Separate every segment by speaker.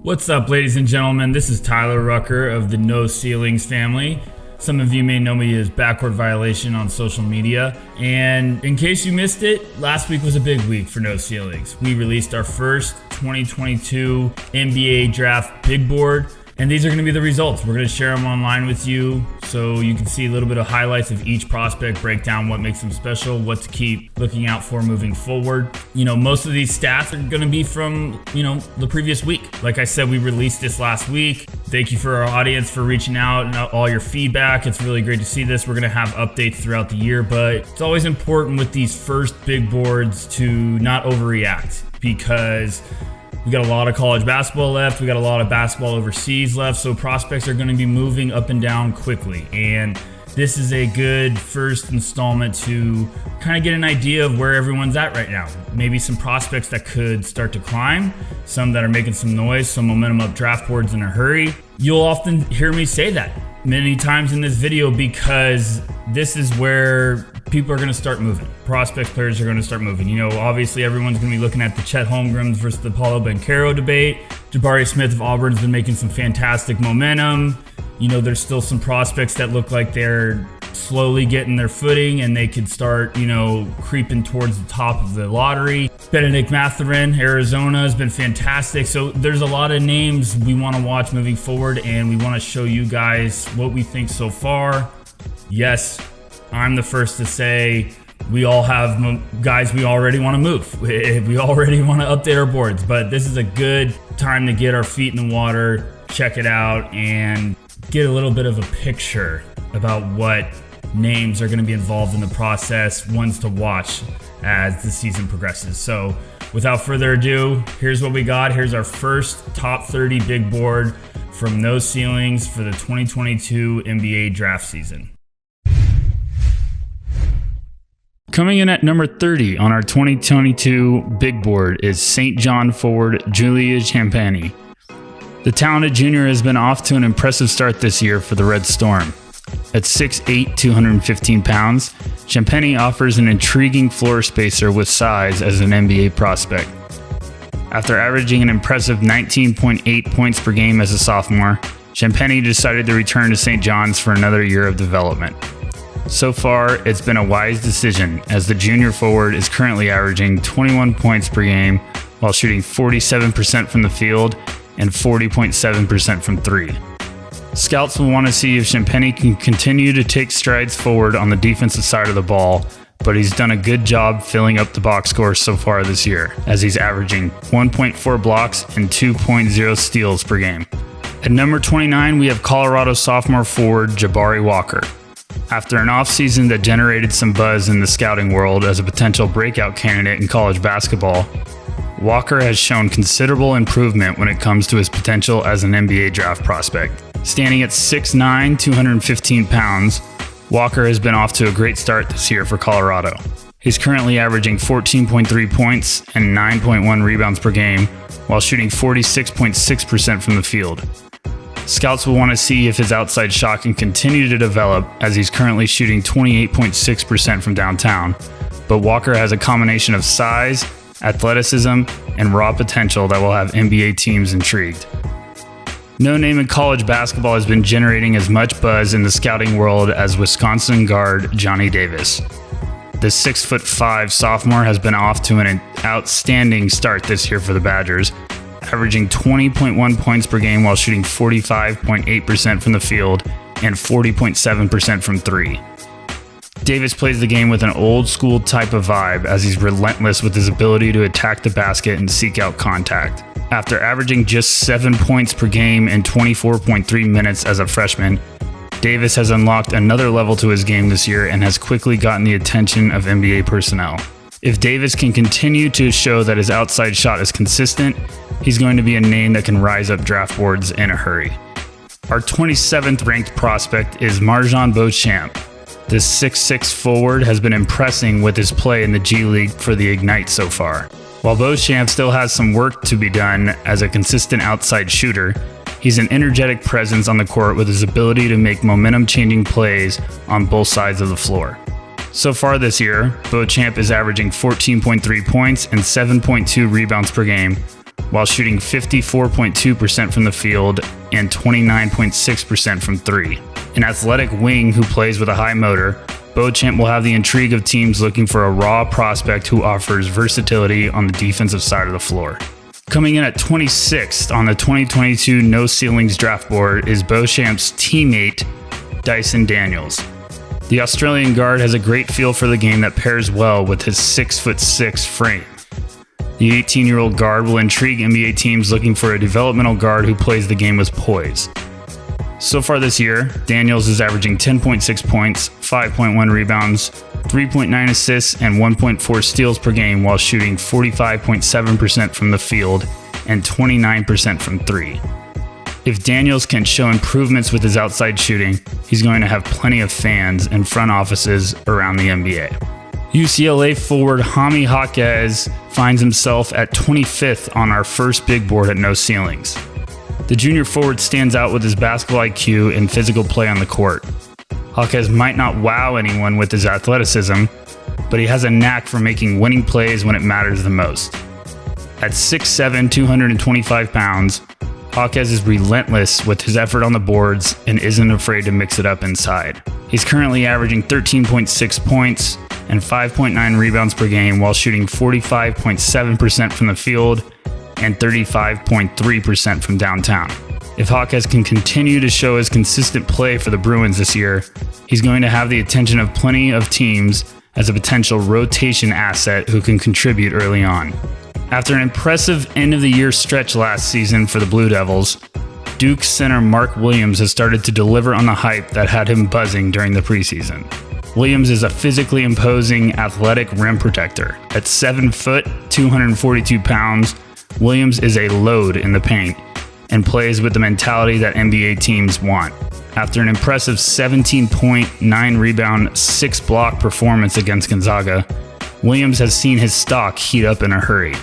Speaker 1: What's up, ladies and gentlemen? This is Tyler Rucker of the No Ceilings family. Some of you may know me as Backward Violation on social media. And in case you missed it, last week was a big week for No Ceilings. We released our first 2022 NBA Draft Big Board. And these are going to be the results. We're going to share them online with you so you can see a little bit of highlights of each prospect, break down what makes them special, what to keep looking out for moving forward. Most of these stats are going to be from, the previous week. Like I said, we released this last week. Thank you for our audience for reaching out and all your feedback. It's really great to see this. We're going to have updates throughout the year, but it's always important with these first big boards to not overreact because we got a lot of college basketball left. We got a lot of basketball overseas left. So prospects are going to be moving up and down quickly. And this is a good first installment to kind of get an idea of where everyone's at right now. Maybe some prospects that could start to climb, some that are making some noise, some momentum up draft boards in a hurry. You'll often hear me say that many times in this video because this is where people are going to start moving. Prospects, players are going to start moving. Obviously everyone's going to be looking at the Chet Holmgren versus the Paolo Banchero debate. Jabari Smith of Auburn's been making some fantastic momentum. There's still some prospects that look like they're slowly getting their footing and they could start, creeping towards the top of the lottery. Bennedict, Mathurin, Arizona has been fantastic. So there's a lot of names we want to watch moving forward, and we want to show you guys what we think so far. Yes, I'm the first to say we all have guys we already want to move. We already want to update our boards, but this is a good time to get our feet in the water, check it out, and get a little bit of a picture about what names are going to be involved in the process, ones to watch as the season progresses. So without further ado, here's what we got. Here's our first top 30 big board from No Ceilings for the 2022 NBA draft season. Coming in at number 30 on our 2022 big board is St. John forward Julian Champagnle. The talented junior has been off to an impressive start this year for the Red Storm. At 6'8", 215 pounds, Champagnle offers an intriguing floor spacer with size as an NBA prospect. After averaging an impressive 19.8 points per game as a sophomore, Champagnle decided to return to St. John's for another year of development. So far, it's been a wise decision as the junior forward is currently averaging 21 points per game while shooting 47% from the field and 40.7% from three. Scouts will want to see if Champagnle can continue to take strides forward on the defensive side of the ball, but he's done a good job filling up the box score so far this year, as he's averaging 1.4 blocks and 2.0 steals per game. At number 29, we have Colorado sophomore forward Jabari Walker. After an offseason that generated some buzz in the scouting world as a potential breakout candidate in college basketball, Walker has shown considerable improvement when it comes to his potential as an NBA draft prospect. Standing at 6'9", 215 pounds, Walker has been off to a great start this year for Colorado. He's currently averaging 14.3 points and 9.1 rebounds per game while shooting 46.6% from the field. Scouts will want to see if his outside shot can continue to develop as he's currently shooting 28.6% from downtown, but Walker has a combination of size, athleticism, and raw potential that will have NBA teams intrigued. No name in college basketball has been generating as much buzz in the scouting world as Wisconsin guard Johnny Davis. The 6'5" sophomore has been off to an outstanding start this year for the Badgers, averaging 20.1 points per game while shooting 45.8% from the field and 40.7% from three. Davis plays the game with an old school type of vibe as he's relentless with his ability to attack the basket and seek out contact. After averaging just 7 points per game in 24.3 minutes as a freshman, Davis has unlocked another level to his game this year and has quickly gotten the attention of NBA personnel. If Davis can continue to show that his outside shot is consistent, he's going to be a name that can rise up draft boards in a hurry. Our 27th ranked prospect is Jon Beauchamp. This 6'6" forward has been impressing with his play in the G League for the Ignite so far. While Beauchamp still has some work to be done as a consistent outside shooter, he's an energetic presence on the court with his ability to make momentum-changing plays on both sides of the floor. So far this year, Beauchamp is averaging 14.3 points and 7.2 rebounds per game, while shooting 54.2% from the field and 29.6% from three. An athletic wing who plays with a high motor, Beauchamp will have the intrigue of teams looking for a raw prospect who offers versatility on the defensive side of the floor. Coming in at 26th on the 2022 No Ceilings draft board is Beauchamp's teammate, Dyson Daniels. The Australian guard has a great feel for the game that pairs well with his 6'6" frame. The 18-year-old guard will intrigue NBA teams looking for a developmental guard who plays the game with poise. So far this year, Daniels is averaging 10.6 points, 5.1 rebounds, 3.9 assists, and 1.4 steals per game while shooting 45.7% from the field and 29% from three. If Daniels can show improvements with his outside shooting, he's going to have plenty of fans and front offices around the NBA. UCLA forward Jaime Jaquez finds himself at 25th on our first big board at No Ceilings. The junior forward stands out with his basketball IQ and physical play on the court. Jaquez might not wow anyone with his athleticism, but he has a knack for making winning plays when it matters the most. At 6'7", 225 pounds, Jaquez is relentless with his effort on the boards and isn't afraid to mix it up inside. He's currently averaging 13.6 points and 5.9 rebounds per game while shooting 45.7% from the field and 35.3% from downtown. If Jaquez can continue to show his consistent play for the Bruins this year, he's going to have the attention of plenty of teams as a potential rotation asset who can contribute early on. After an impressive end-of-the-year stretch last season for the Blue Devils, Duke center Mark Williams has started to deliver on the hype that had him buzzing during the preseason. Williams is a physically imposing, athletic rim protector. At 7 foot, 242 pounds, Williams is a load in the paint and plays with the mentality that NBA teams want. After an impressive 17-point, 9-rebound, 6-block performance against Gonzaga, Williams has seen his stock heat up in a hurry.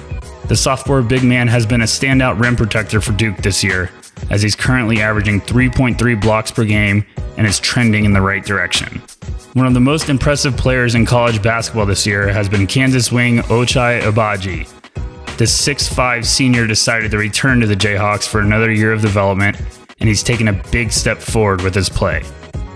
Speaker 1: The sophomore big man has been a standout rim protector for Duke this year, as he's currently averaging 3.3 blocks per game and is trending in the right direction. One of the most impressive players in college basketball this year has been Kansas wing Ochai Agbaji. The 6'5" senior decided to return to the Jayhawks for another year of development, and he's taken a big step forward with his play.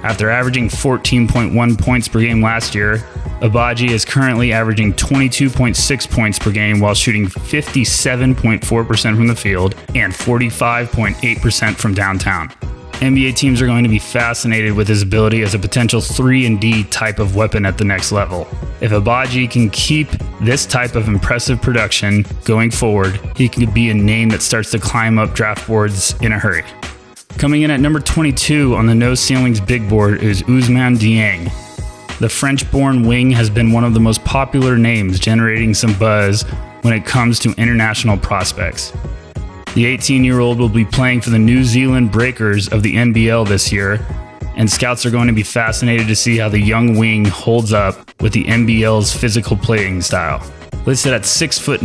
Speaker 1: After averaging 14.1 points per game last year, Agbaji is currently averaging 22.6 points per game while shooting 57.4% from the field and 45.8% from downtown. NBA teams are going to be fascinated with his ability as a potential 3-and-D type of weapon at the next level. If Agbaji can keep this type of impressive production going forward, he could be a name that starts to climb up draft boards in a hurry. Coming in at number 22 on the No Ceilings big board is Ousmane Dieng. The French-born wing has been one of the most popular names, generating some buzz when it comes to international prospects. The 18-year-old will be playing for the New Zealand Breakers of the NBL this year, and scouts are going to be fascinated to see how the young wing holds up with the NBL's physical playing style. Listed at 6'9",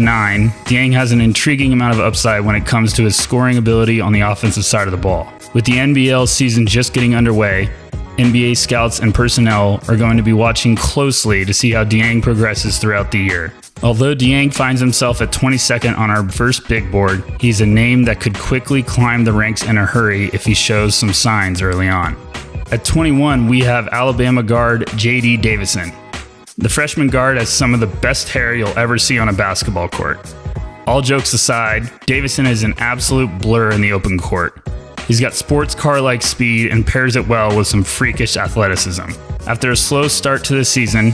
Speaker 1: Dieng has an intriguing amount of upside when it comes to his scoring ability on the offensive side of the ball. With the NBL season just getting underway, NBA scouts and personnel are going to be watching closely to see how Dieng progresses throughout the year. Although Dieng finds himself at 22nd on our first big board, he's a name that could quickly climb the ranks in a hurry if he shows some signs early on. At 21, we have Alabama guard J.D. Davison. The freshman guard has some of the best hair you'll ever see on a basketball court. All jokes aside, Davison is an absolute blur in the open court. He's got sports car-like speed and pairs it well with some freakish athleticism. After a slow start to the season,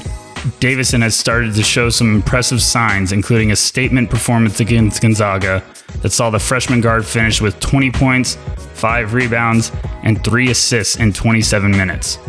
Speaker 1: Davison has started to show some impressive signs, including a statement performance against Gonzaga that saw the freshman guard finish with 20 points, 5 rebounds, and 3 assists in 27 minutes.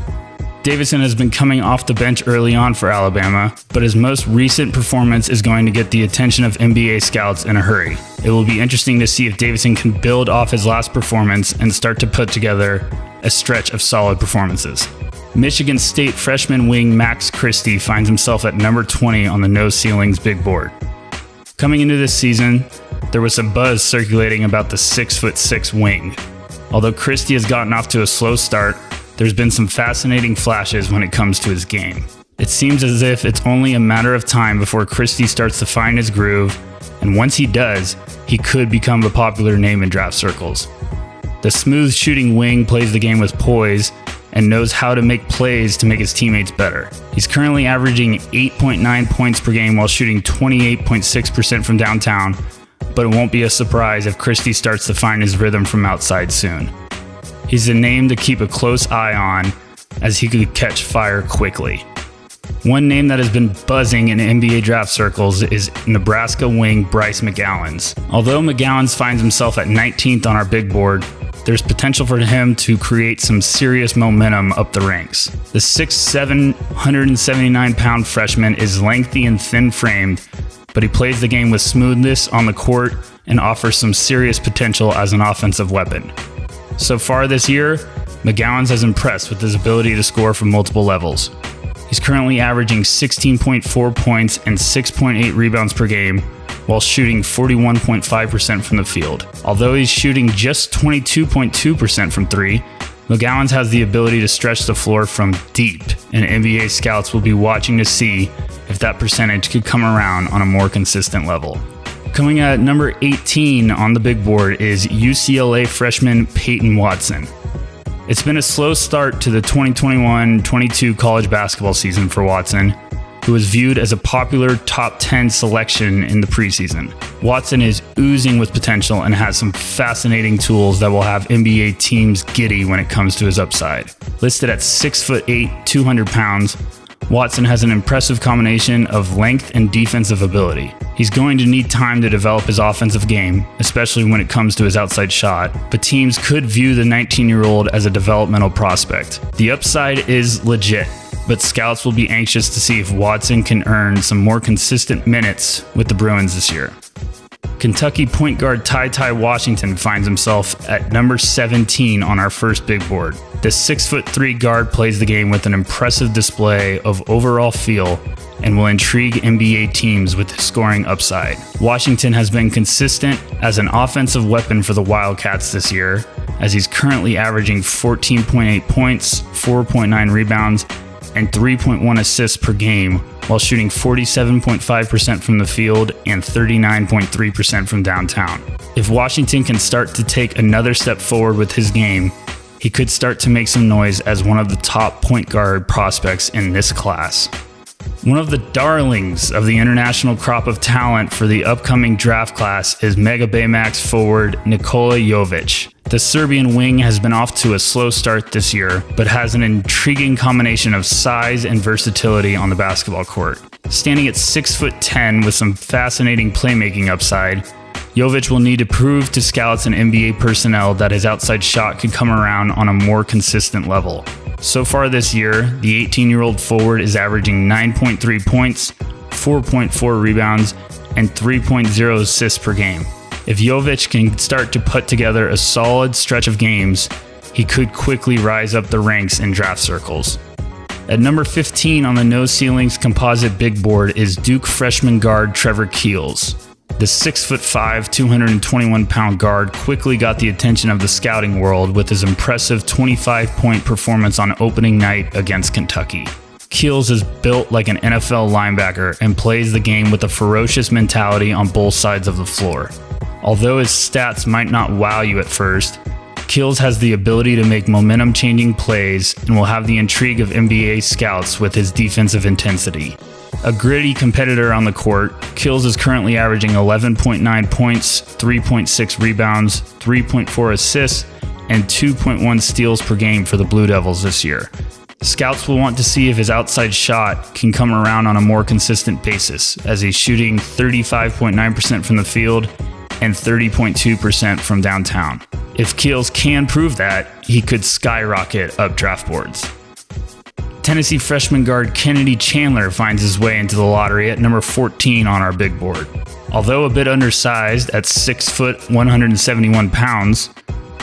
Speaker 1: Davison has been coming off the bench early on for Alabama, but his most recent performance is going to get the attention of NBA scouts in a hurry. It will be interesting to see if Davison can build off his last performance and start to put together a stretch of solid performances. Michigan State freshman wing Max Christie finds himself at number 20 on the No Ceilings big board. Coming into this season, there was some buzz circulating about the 6'6" wing. Although Christie has gotten off to a slow start, there's been some fascinating flashes when it comes to his game. It seems as if it's only a matter of time before Christie starts to find his groove, and once he does, he could become a popular name in draft circles. The smooth shooting wing plays the game with poise and knows how to make plays to make his teammates better. He's currently averaging 8.9 points per game while shooting 28.6% from downtown, but it won't be a surprise if Christie starts to find his rhythm from outside soon. He's a name to keep a close eye on, as he could catch fire quickly. One name that has been buzzing in NBA draft circles is Nebraska wing Bryce McGowens. Although McGowens finds himself at 19th on our big board, there's potential for him to create some serious momentum up the ranks. The 6'7", 179-pound freshman is lengthy and thin-framed, but he plays the game with smoothness on the court and offers some serious potential as an offensive weapon. So far this year, McGowens has impressed with his ability to score from multiple levels. He's currently averaging 16.4 points and 6.8 rebounds per game, while shooting 41.5% from the field. Although he's shooting just 22.2% from three, McGowens has the ability to stretch the floor from deep, and NBA scouts will be watching to see if that percentage could come around on a more consistent level. Coming at number 18 on the big board is UCLA freshman Peyton Watson. It's been a slow start to the 2021-22 college basketball season for Watson, who was viewed as a popular top 10 selection in the preseason. Watson is oozing with potential and has some fascinating tools that will have NBA teams giddy when it comes to his upside. Listed at 6'8", 200 pounds, Watson has an impressive combination of length and defensive ability. He's going to need time to develop his offensive game, especially when it comes to his outside shot, but teams could view the 19-year-old as a developmental prospect. The upside is legit, but scouts will be anxious to see if Watson can earn some more consistent minutes with the Bruins this year. Kentucky point guard Ty Washington finds himself at number 17 on our first big board. The 6'3" guard plays the game with an impressive display of overall feel and will intrigue NBA teams with his scoring upside. Washington has been consistent as an offensive weapon for the Wildcats this year, as he's currently averaging 14.8 points, 4.9 rebounds, and 3.1 assists per game, while shooting 47.5% from the field and 39.3% from downtown. If Washington can start to take another step forward with his game, he could start to make some noise as one of the top point guard prospects in this class. One of the darlings of the international crop of talent for the upcoming draft class is Mega Baymax forward Nikola Jovic. The Serbian wing has been off to a slow start this year, but has an intriguing combination of size and versatility on the basketball court. Standing at 6'10" with some fascinating playmaking upside, Jovic will need to prove to scouts and NBA personnel that his outside shot could come around on a more consistent level. So far this year, the 18-year-old forward is averaging 9.3 points, 4.4 rebounds, and 3.0 assists per game. If Jovic can start to put together a solid stretch of games, he could quickly rise up the ranks in draft circles. At number 15 on the No Ceilings composite big board is Duke freshman guard Trevor Keels. The 6'5", 221-pound guard quickly got the attention of the scouting world with his impressive 25-point performance on opening night against Kentucky. Keels is built like an NFL linebacker and plays the game with a ferocious mentality on both sides of the floor. Although his stats might not wow you at first, Keels has the ability to make momentum-changing plays and will have the intrigue of NBA scouts with his defensive intensity. A gritty competitor on the court, Keels is currently averaging 11.9 points, 3.6 rebounds, 3.4 assists, and 2.1 steals per game for the Blue Devils this year. Scouts will want to see if his outside shot can come around on a more consistent basis, as he's shooting 35.9% from the field and 30.2% from downtown. If Keels can prove that, he could skyrocket up draft boards. Tennessee freshman guard Kennedy Chandler finds his way into the lottery at number 14 on our big board. Although a bit undersized at 6', 171 pounds,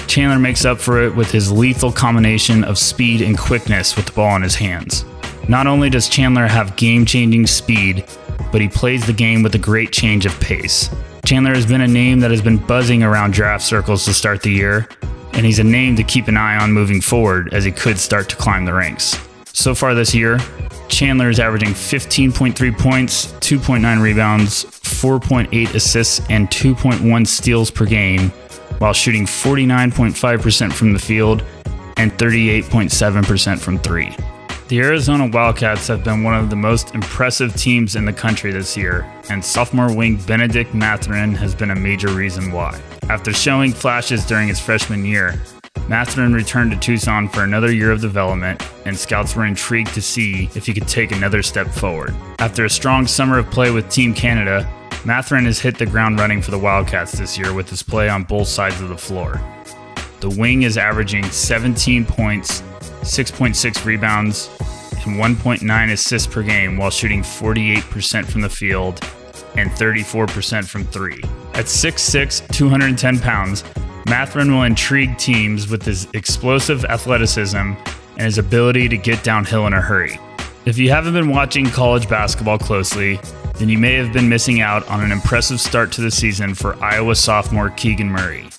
Speaker 1: Chandler makes up for it with his lethal combination of speed and quickness with the ball in his hands. Not only does Chandler have game-changing speed, but he plays the game with a great change of pace. Chandler has been a name that has been buzzing around draft circles to start the year, and he's a name to keep an eye on moving forward as he could start to climb the ranks. So far this year, Chandler is averaging 15.3 points, 2.9 rebounds, 4.8 assists, and 2.1 steals per game, while shooting 49.5% from the field and 38.7% from three. The Arizona Wildcats have been one of the most impressive teams in the country this year, and sophomore wing Bennedict Mathurin has been a major reason why. After showing flashes during his freshman year, Mathurin returned to Tucson for another year of development, and scouts were intrigued to see if he could take another step forward. After a strong summer of play with Team Canada, Mathurin has hit the ground running for the Wildcats this year with his play on both sides of the floor. The wing is averaging 17 points, 6.6 rebounds, and 1.9 assists per game while shooting 48% from the field and 34% from three. At 6'6", 210 pounds, Mathurin will intrigue teams with his explosive athleticism and his ability to get downhill in a hurry. If you haven't been watching college basketball closely, then you may have been missing out on an impressive start to the season for Iowa sophomore Keegan Murray.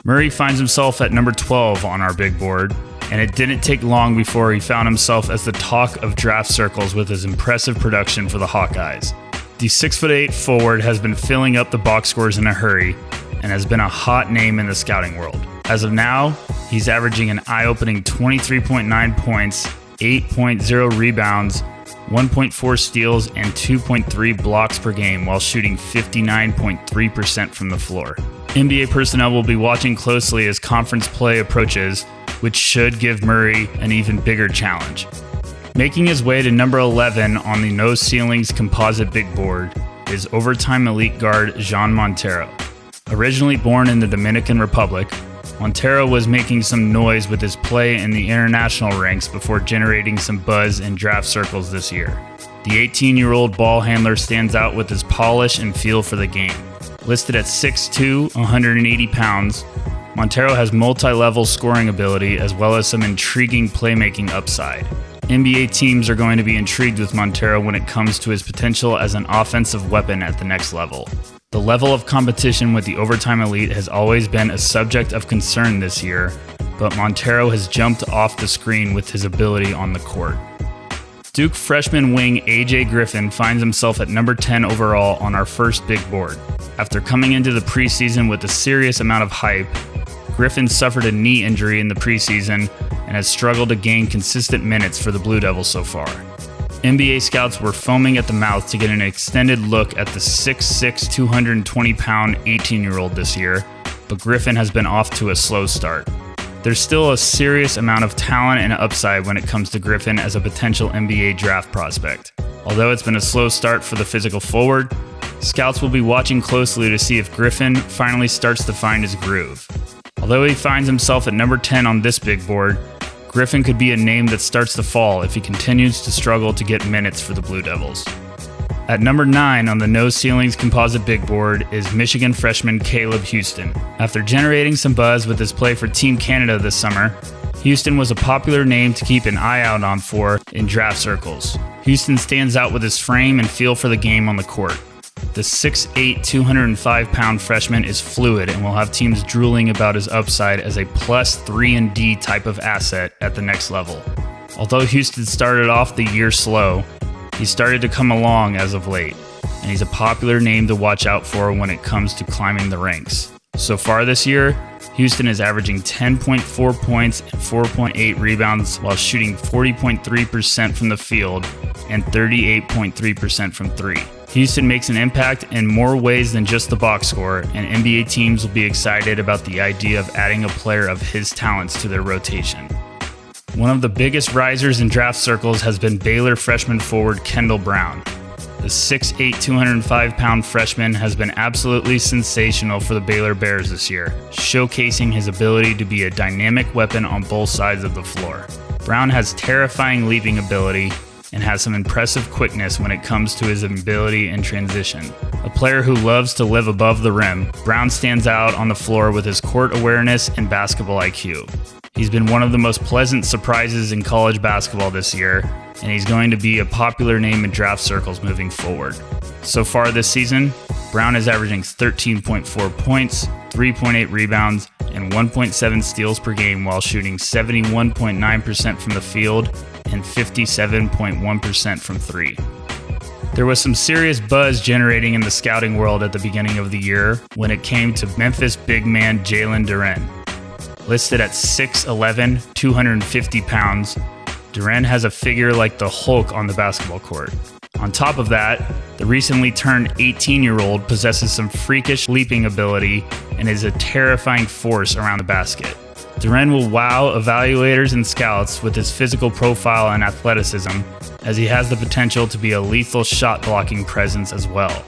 Speaker 1: Murray finds himself at number 12 on our big board, and it didn't take long before he found himself as the talk of draft circles with his impressive production for the Hawkeyes. The 6'8" forward has been filling up the box scores in a hurry and has been a hot name in the scouting world. As of now, he's averaging an eye-opening 23.9 points, 8.0 rebounds, 1.4 steals, and 2.3 blocks per game while shooting 59.3% from the floor. NBA personnel will be watching closely as conference play approaches, which should give Murray an even bigger challenge. Making his way to number 11 on the No Ceilings composite big board is overtime elite guard Jon Montero. Originally born in the Dominican Republic, Montero was making some noise with his play in the international ranks before generating some buzz in draft circles this year. The 18-year-old ball handler stands out with his polish and feel for the game. Listed at 6'2", 180 pounds, Montero has multi-level scoring ability as well as some intriguing playmaking upside. NBA teams are going to be intrigued with Montero when it comes to his potential as an offensive weapon at the next level. The level of competition with the overtime elite has always been a subject of concern this year, but Montero has jumped off the screen with his ability on the court. Duke freshman wing AJ Griffin finds himself at number 10 overall on our first big board. After coming into the preseason with a serious amount of hype, Griffin suffered a knee injury in the preseason and has struggled to gain consistent minutes for the Blue Devils so far. NBA scouts were foaming at the mouth to get an extended look at the 6'6", 220-pound 18-year-old this year, but Griffin has been off to a slow start. There's still a serious amount of talent and upside when it comes to Griffin as a potential NBA draft prospect. Although it's been a slow start for the physical forward, scouts will be watching closely to see if Griffin finally starts to find his groove. Although he finds himself at number 10 on this big board, Griffin could be a name that starts to fall if he continues to struggle to get minutes for the Blue Devils. At number 9 on the No Ceilings composite big board is Michigan freshman Caleb Houstan. After generating some buzz with his play for Team Canada this summer, Houstan was a popular name to keep an eye out on for in draft circles. Houstan stands out with his frame and feel for the game on the court. The 6'8", 205-pound freshman is fluid and will have teams drooling about his upside as a plus 3-and-D type of asset at the next level. Although Houstan started off the year slow, he started to come along as of late, and he's a popular name to watch out for when it comes to climbing the ranks. So far this year, Houstan is averaging 10.4 points and 4.8 rebounds while shooting 40.3% from the field and 38.3% from three. Houstan makes an impact in more ways than just the box score, and NBA teams will be excited about the idea of adding a player of his talents to their rotation. One of the biggest risers in draft circles has been Baylor freshman forward Kendall Brown. The 6'8", 205-pound freshman has been absolutely sensational for the Baylor Bears this year, showcasing his ability to be a dynamic weapon on both sides of the floor. Brown has terrifying leaping ability and has some impressive quickness when it comes to his ability in transition. A player who loves to live above the rim, Brown stands out on the floor with his court awareness and basketball IQ. He's been one of the most pleasant surprises in college basketball this year, and he's going to be a popular name in draft circles moving forward. So far this season, Brown is averaging 13.4 points, 3.8 rebounds, and 1.7 steals per game while shooting 71.9% from the field and and 57.1% from three. There was some serious buzz generating in the scouting world at the beginning of the year when it came to Memphis big man Jalen Duren. Listed at 6'11", 250 pounds, Duren has a figure like the Hulk on the basketball court. On top of that, the recently turned 18-year-old possesses some freakish leaping ability and is a terrifying force around the basket. Duren will wow evaluators and scouts with his physical profile and athleticism, as he has the potential to be a lethal shot-blocking presence as well.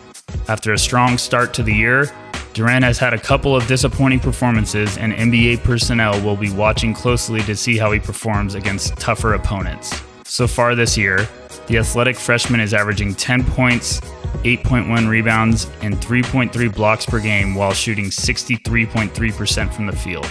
Speaker 1: After a strong start to the year, Duren has had a couple of disappointing performances, and NBA personnel will be watching closely to see how he performs against tougher opponents. So far this year, the athletic freshman is averaging 10 points, 8.1 rebounds, and 3.3 blocks per game while shooting 63.3% from the field.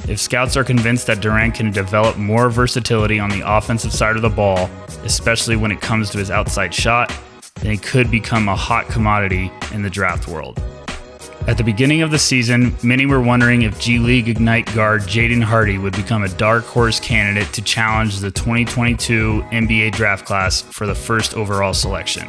Speaker 1: If scouts are convinced that Duren can develop more versatility on the offensive side of the ball, especially when it comes to his outside shot, then he could become a hot commodity in the draft world. At the beginning of the season, many were wondering if G League Ignite guard Jaden Hardy would become a dark horse candidate to challenge the 2022 NBA draft class for the first overall selection.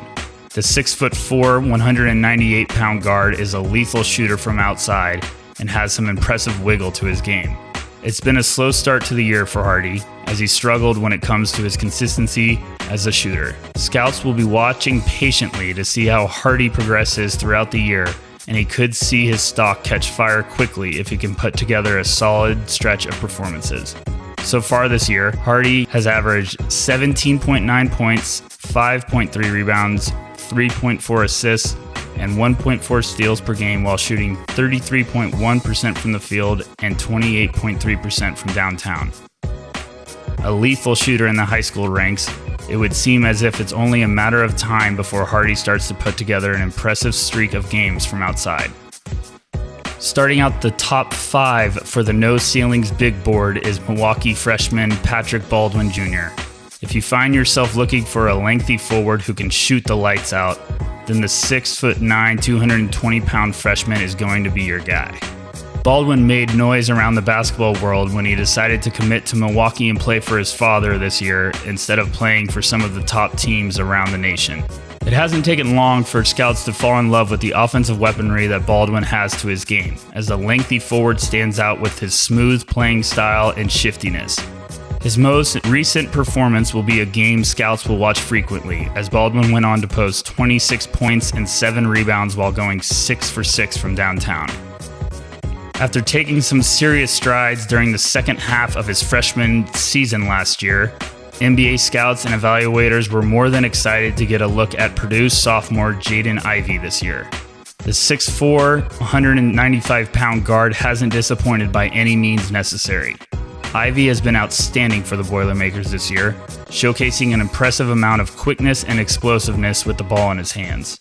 Speaker 1: The 6'4", 198-pound guard is a lethal shooter from outside and has some impressive wiggle to his game. It's been a slow start to the year for Hardy, as he struggled when it comes to his consistency as a shooter. Scouts will be watching patiently to see how Hardy progresses throughout the year, and he could see his stock catch fire quickly if he can put together a solid stretch of performances. So far this year, Hardy has averaged 17.9 points, 5.3 rebounds, 3.4 assists, and 1.4 steals per game while shooting 33.1% from the field and 28.3% from downtown. A lethal shooter in the high school ranks, it would seem as if it's only a matter of time before Hardy starts to put together an impressive streak of games from outside. Starting out the top 5 for the No Ceilings Big Board is Milwaukee freshman Patrick Baldwin Jr. If you find yourself looking for a lengthy forward who can shoot the lights out, then the 6'9", 220-pound freshman is going to be your guy. Baldwin made noise around the basketball world when he decided to commit to Milwaukee and play for his father this year instead of playing for some of the top teams around the nation. It hasn't taken long for scouts to fall in love with the offensive weaponry that Baldwin has to his game, as the lengthy forward stands out with his smooth playing style and shiftiness. His most recent performance will be a game scouts will watch frequently, as Baldwin went on to post 26 points and 7 rebounds while going 6 for 6 from downtown. After taking some serious strides during the second half of his freshman season last year, NBA scouts and evaluators were more than excited to get a look at Purdue's sophomore Jaden Ivey this year. The 6'4", 195-pound guard hasn't disappointed by any means necessary. Ivey has been outstanding for the Boilermakers this year, showcasing an impressive amount of quickness and explosiveness with the ball in his hands.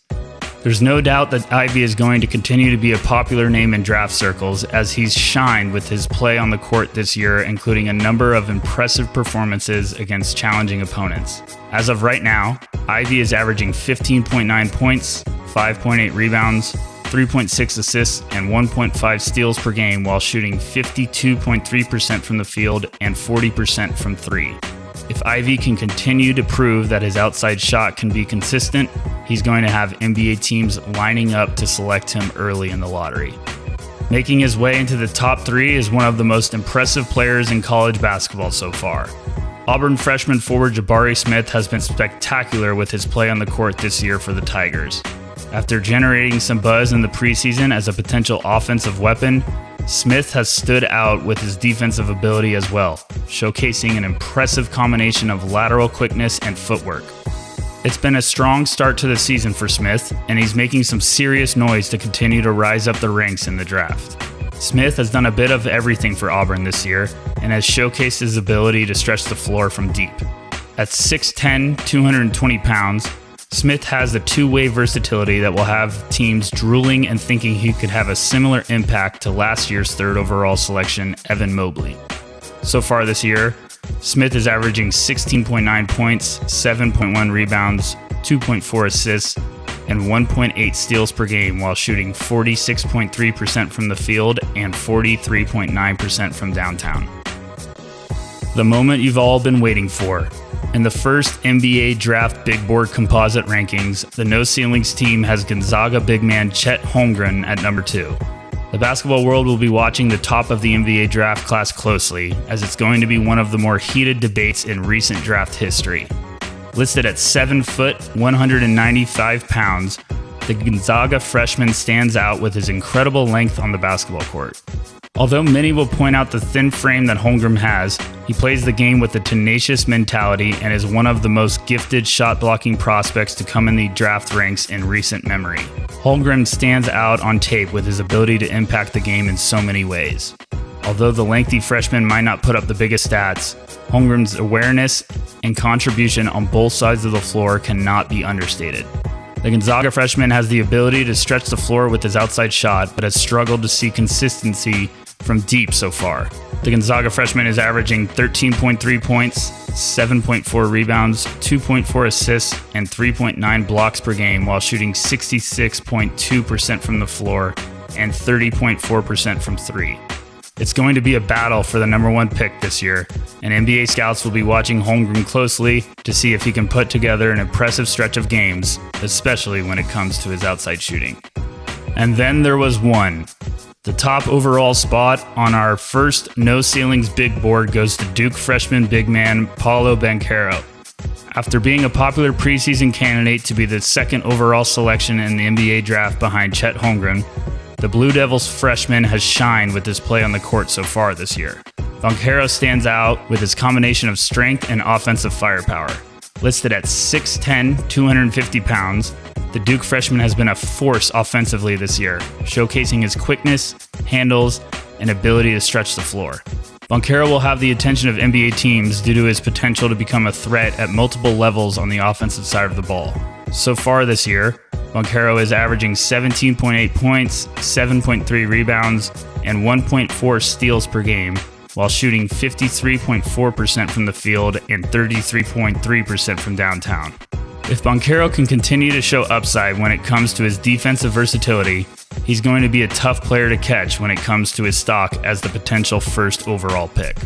Speaker 1: There's no doubt that Ivey is going to continue to be a popular name in draft circles, as he's shined with his play on the court this year, including a number of impressive performances against challenging opponents. As of right now, Ivey is averaging 15.9 points, 5.8 rebounds, 3.6 assists, and 1.5 steals per game while shooting 52.3% from the field and 40% from three. If Ivey can continue to prove that his outside shot can be consistent, he's going to have NBA teams lining up to select him early in the lottery. Making his way into the top 3 is one of the most impressive players in college basketball so far. Auburn freshman forward Jabari Smith has been spectacular with his play on the court this year for the Tigers. After generating some buzz in the preseason as a potential offensive weapon, Smith has stood out with his defensive ability as well, showcasing an impressive combination of lateral quickness and footwork. It's been a strong start to the season for Smith, and he's making some serious noise to continue to rise up the ranks in the draft. Smith has done a bit of everything for Auburn this year and has showcased his ability to stretch the floor from deep. At 6'10", 220 pounds, Smith has the two-way versatility that will have teams drooling and thinking he could have a similar impact to last year's third overall selection, Evan Mobley. So far this year, Smith is averaging 16.9 points, 7.1 rebounds, 2.4 assists, and 1.8 steals per game while shooting 46.3% from the field and 43.9% from downtown. The moment you've all been waiting for. In the first NBA Draft Big Board Composite rankings, the No Ceilings team has Gonzaga big man Chet Holmgren at number 2. The basketball world will be watching the top of the NBA draft class closely, as it's going to be one of the more heated debates in recent draft history. Listed at 7 foot, 195 pounds, the Gonzaga freshman stands out with his incredible length on the basketball court. Although many will point out the thin frame that Holmgren has, he plays the game with a tenacious mentality and is one of the most gifted shot-blocking prospects to come in the draft ranks in recent memory. Holmgren stands out on tape with his ability to impact the game in so many ways. Although the lengthy freshman might not put up the biggest stats, Holmgren's awareness and contribution on both sides of the floor cannot be understated. The Gonzaga freshman has the ability to stretch the floor with his outside shot, but has struggled to see consistency from deep so far. The Gonzaga freshman is averaging 13.3 points, 7.4 rebounds, 2.4 assists, and 3.9 blocks per game while shooting 66.2% from the floor and 30.4% from 3. It's going to be a battle for the number 1 pick this year, and NBA scouts will be watching Holmgren closely to see if he can put together an impressive stretch of games, especially when it comes to his outside shooting. And then there was one. The top overall spot on our first No Ceilings big board goes to Duke freshman big man Paolo Banchero. After being a popular preseason candidate to be the 2nd overall selection in the NBA draft behind Chet Holmgren, the Blue Devils freshman has shined with his play on the court so far this year. Banchero stands out with his combination of strength and offensive firepower. Listed at 6'10", 250 pounds, the Duke freshman has been a force offensively this year, showcasing his quickness, handles, and ability to stretch the floor. Banchero will have the attention of NBA teams due to his potential to become a threat at multiple levels on the offensive side of the ball. So far this year, Banchero is averaging 17.8 points, 7.3 rebounds, and 1.4 steals per game, while shooting 53.4% from the field and 33.3% from downtown. If Banchero can continue to show upside when it comes to his defensive versatility, he's going to be a tough player to catch when it comes to his stock as the potential 1st overall pick.